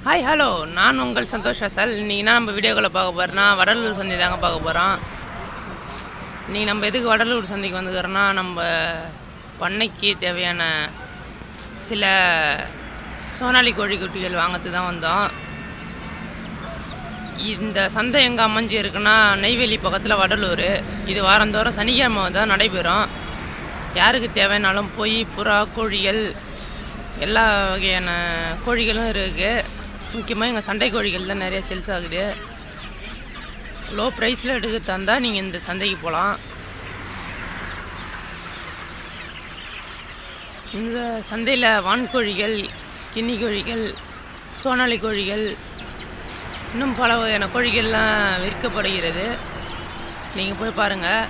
Hi hello, நான் உங்கள் சந்தோஷ் அசல். இன்றைக்கி நம்ம வீடியோக்களை பார்க்க போகிறோன்னா வடலூர் சந்தை தாங்க பார்க்க போகிறோம். இன்றைக்கி நம்ம எதுக்கு வடலூர் சந்தைக்கு வந்துக்கிறோன்னா, நம்ம பண்ணைக்கு தேவையான சில சோனாலி கோழி குட்டிகள் வாங்கிறது தான் வந்தோம். இந்த சந்தை எங்கே அமைஞ்சு இருக்குன்னா, நெய்வேலி பக்கத்தில் வடலூர். இது வாரந்தோறும் சனிக்கிழமை தான் நடைபெறும். யாருக்கு தேவையானாலும் போய் புறா கோழிகள் எல்லா வகையான கோழிகளும் இருக்குது. முக்கியமாக எங்கள் சண்டை கோழிகள் தான் நிறைய சேல்ஸ் ஆகுது. லோ ப்ரைஸில் எடுக்க தந்தால் நீங்கள் இந்த சந்தைக்கு போகலாம். இந்த சந்தையில் வான்கோழிகள், கின்னி கோழிகள், சோனாலி கோழிகள், இன்னும் பல வகையான கோழிகள்லாம் விற்கப்படுகிறது. நீங்கள் போய் பாருங்கள்.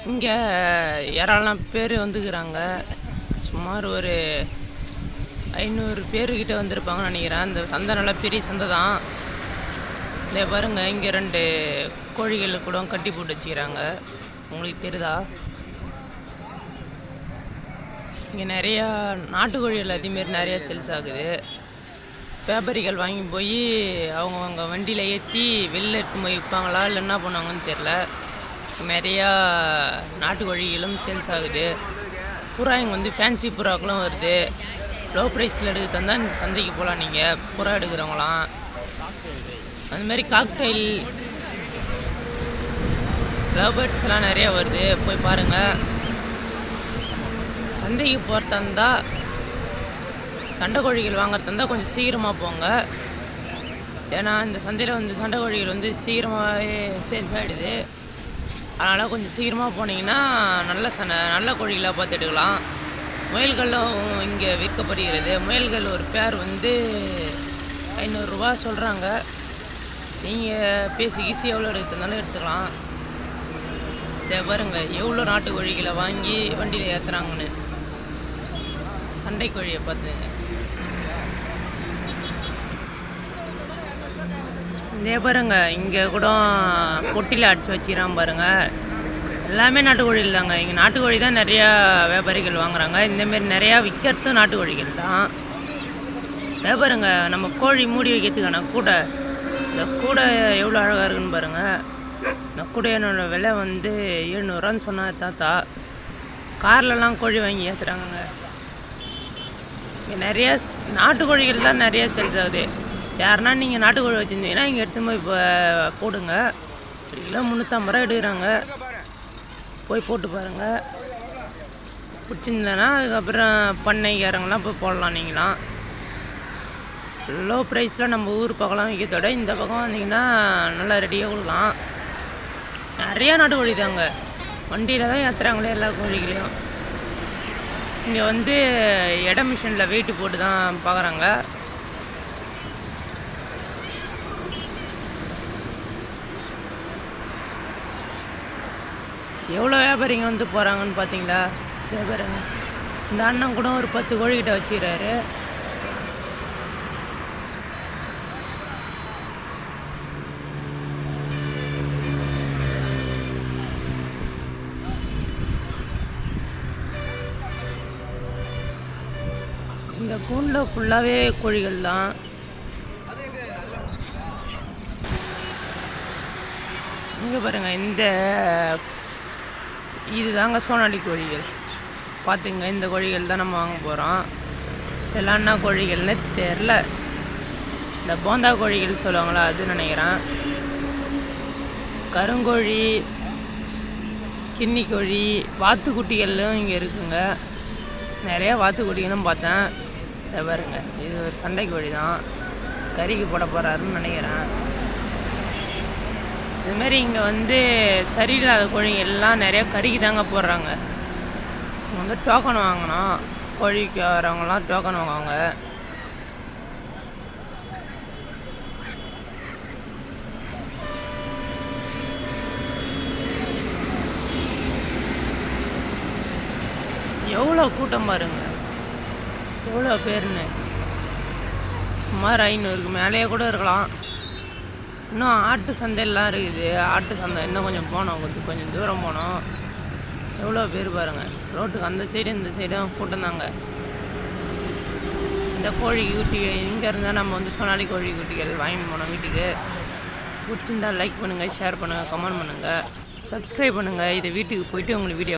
இங்கே யாரெல்லாம் பேர் வந்துக்கிறாங்க. சுமார் ஒரு 500 பேர்கிட்ட வந்திருப்பாங்கன்னு நினைக்கிறேன். இந்த சந்தை நல்லா பெரிய சந்தை தான். இதை பாருங்கள், இங்கே 2 கோழிகள் கூட கட்டி போட்டு வச்சுக்கிறாங்க. உங்களுக்கு தெரியுதா? இங்கே நிறையா நாட்டுக்கோழிகள் அதேமாரி நிறையா சேல்ஸ் ஆகுது. வியாபாரிகள் வாங்கி போய் அவங்க வண்டியில் ஏற்றி வெளில எடுத்து போய் விற்பாங்களா இல்லை என்ன பண்ணுவாங்கன்னு தெரில. நிறையா நாட்டுக்கோழிகளும் சேல்ஸ் ஆகுது. புறா இங்கே வந்து ஃபேன்சி புறாக்களும் வருது. லோ ப்ரைஸில் எடுக்க தந்தால் இந்த சந்தைக்கு போகலாம். நீங்கள் புறா எடுக்கிறவங்களாம் அதுமாரி காக்டெயில் லவ் பேர்ட்ஸ்லாம் நிறையா வருது. போய் பாருங்கள். சந்தைக்கு போகிறதா இருந்தால், சண்டை கோழிகள் வாங்கிறதா இருந்தால் கொஞ்சம் சீக்கிரமாக போங்க. ஏன்னா இந்த சந்தையில் வந்து சண்டை கோழிகள் வந்து சீக்கிரமாகவே சேல்ஸ் ஆகிடுது. அதனால் கொஞ்சம் சீக்கிரமாக போனீங்கன்னா நல்ல கோழிகளாக பார்த்து எடுக்கலாம். முயல்களும் இங்கே விற்கப்படுகிறது. முயல்கள் ஒரு பேர் வந்து 500 ரூபா சொல்கிறாங்க. நீங்கள் பேசி எவ்வளோ எடுக்கிறதுனாலும் எடுத்துக்கலாம். இதை பாருங்க, எவ்வளோ நாட்டு கோழிகளை வாங்கி வண்டியில் ஏற்றுறாங்கன்னு. சண்டை கோழியை பார்த்துங்க. இதே பாருங்க, இங்கே கூட பொட்டியில் அடித்து வச்சுக்கிறான் பாருங்கள். எல்லாமே நாட்டுக்கோழிகள் தாங்க. இங்கே நாட்டுக்கோழி தான் நிறையா வியாபாரிகள் வாங்குகிறாங்க. இந்தமாரி நிறையா விற்கிறதும் நாட்டுக்கோழிகள் தான். பாருங்க, நம்ம கோழி மூடி வைக்கிறதுக்கான கூடை. இந்த கூடை எவ்வளோ அழகாக இருக்குன்னு பாருங்கள். இந்த கூடையோட விலை வந்து 700 ரூபான்னு சொன்னால் தாத்தா. கார்லலாம் கோழி வாங்கி ஏற்றுறாங்க. இங்கே நிறையா நாட்டுக்கோழிகள் தான் நிறையா சேல்ஸ் ஆகுது. யாருன்னா நீங்கள் நாட்டுக்கோழி வச்சுருந்தீங்கன்னா இங்கே எடுத்து போய் இப்போ போடுங்க. 1 கிலோ 350 ரூபா எடுக்கிறாங்க. போய் போட்டு பாருங்கள். பிடிச்சிருந்தேன்னா அதுக்கப்புறம் பண்ணைக்காரங்களாம் போய் போடலாம். நீங்களாம் லோ ப்ரைஸில் நம்ம ஊர் பக்கம்லாம் விற்கிறதோட இந்த பக்கம் வந்தீங்கன்னா நல்லா ரெடியாக கொடுக்கலாம். நிறையா நாட்டு கோழி தாங்க. வண்டியில் தான் ஏற்றுறாங்களே எல்லா கோழிகளையும். இங்கே வந்து எடை மிஷினில் வெயிட்டு போட்டு தான் பார்க்குறாங்க. எவ்வளோ வியாபாரிங்க வந்து போகிறாங்கன்னு பார்த்தீங்களா? வியாபாரிங்க இந்த அண்ணன் கூட ஒரு 10 கோழிக்கிட்ட வச்சுக்கிறாரு. இந்த கூண்டில் ஃபுல்லாகவே கோழிகள் தான். இங்கே பாருங்கள், இது தாங்க சோனாலி கோழிகள். பார்த்துங்க, இந்த கோழிகள் தான் நம்ம வாங்க போகிறோம். இதெல்லாம் என்ன கோழிகள்னு தெரில. இந்த போந்தா கோழிகள் சொல்லுவாங்களா, அது நினைக்கிறேன். கருங்கோழி, கின்னி கோழி, வாத்துக்குட்டிகளும் இங்கே இருக்குங்க. நிறையா வாத்துக்குட்டிகளும் பார்த்தேன். இதை பாருங்க, இது ஒரு சண்டை கோழி தான். கறிக்கு போட போகிறாருன்னு நினைக்கிறேன். இதுமாரி இங்கே வந்து சரியில்லாத கோழிங்க எல்லாம் நிறையா கறிக்கு தாங்க போடுறாங்க. வந்து டோக்கன் வாங்கணும். கோழிக்கு வரவங்களாம் டோக்கன் வாங்குவாங்க. எவ்வளோ கூட்டம் பாருங்க, எவ்வளோ பேருன்னு. சுமார் 500க்கு மேலேயே கூட இருக்கலாம். இன்னும் ஆட்டு சந்தையெல்லாம் இருக்குது. ஆட்டு சந்தை இன்னும் கொஞ்சம் போனோம், கொஞ்சம் தூரம் போனோம். எவ்வளோ பேர் பாருங்கள். ரோட்டுக்கு அந்த சைடு இந்த சைடும் கூட்டம் தாங்க. இந்த கோழி குட்டி இங்கே இருந்தால் நம்ம வந்து சோனாலி கோழி குட்டிகள் வாங்கி போனோம் வீட்டுக்கு. பிடிச்சிருந்தால் லைக் பண்ணுங்கள், ஷேர் பண்ணுங்கள், கமெண்ட் பண்ணுங்கள், சப்ஸ்கிரைப் பண்ணுங்கள். இதை வீட்டுக்கு போயிட்டு உங்களுக்கு வீடியோ